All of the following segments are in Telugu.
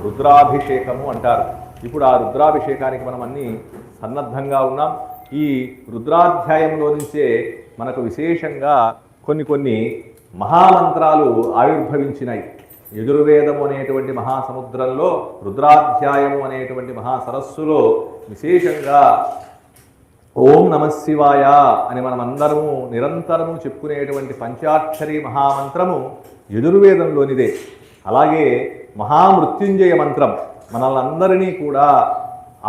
రుద్రాభిషేకము అంటారు. ఇప్పుడు ఆ రుద్రాభిషేకానికి మనం అన్ని సన్నద్ధంగా ఉన్నాం. ఈ రుద్రాధ్యాయంలో నుంచే మనకు విశేషంగా కొన్ని మహామంత్రాలు ఆవిర్భవించినాయి. యజుర్వేదము అనేటువంటి మహాసముద్రంలో రుద్రాధ్యాయము అనేటువంటి మహాసరస్సులో విశేషంగా ఓం నమశివాయ అని మనమందరము నిరంతరము చెప్పుకునేటువంటి పంచాక్షరి మహామంత్రము యజుర్వేదంలోనిదే. అలాగే మహామృత్యుంజయ మంత్రం మనల్నందరినీ కూడా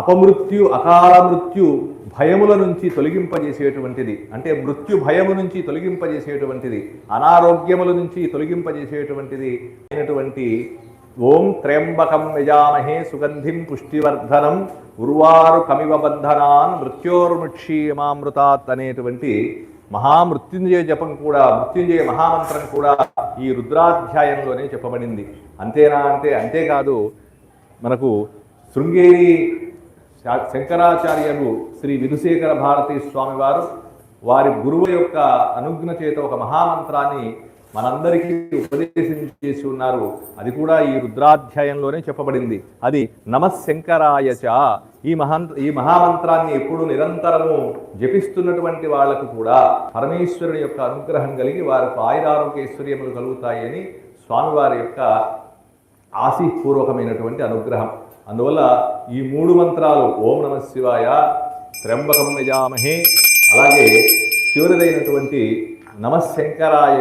అపమృత్యు అకాల మృత్యు భయముల నుంచి తొలగింపజేసేటువంటిది, అంటే మృత్యు భయము నుంచి తొలగింపజేసేటువంటిది, అనారోగ్యముల నుంచి తొలగింపజేసేటువంటిది అయినటువంటి ఓం త్ర్యంబకం యజామహే సుగంధిం పుష్టివర్ధనం ఉర్వారు కమివ బంధనాన్ మృత్యోర్ముక్షీయమామృతాత్ అనేటువంటి మహామృత్యుంజయ జపం కూడా, మృత్యుంజయ మహామంత్రం కూడా ఈ రుద్రాధ్యాయంలోనే చెప్పబడింది. అంతేనా అంటే అంతేకాదు, మనకు శృంగేరి శంకరాచార్యులు శ్రీ విధుశేఖర భారతీ స్వామి వారు వారి గురువు యొక్క అనుజ్ఞ చేత ఒక మహామంత్రాన్ని మనందరికీ ఉపదేశం చేసి ఉన్నారు. అది కూడా ఈ రుద్రాధ్యాయంలోనే చెప్పబడింది. అది నమశంకరాయచ. ఈ మహామంత్రాన్ని ఎప్పుడు నిరంతరము జపిస్తున్నటువంటి వాళ్లకు కూడా పరమేశ్వరుని యొక్క అనుగ్రహం కలిగి వారికి ఆయురారోగ్యైశ్వర్యములు కలుగుతాయని స్వామివారి యొక్క ఆశీపూర్వకమైనటువంటి అనుగ్రహం. అందువల్ల ఈ 3 మంత్రాలు ఓం నమశివాయ, త్ర్యంబకం యజామహే, అలాగే చివరిదైనటువంటి నమశంకరాయ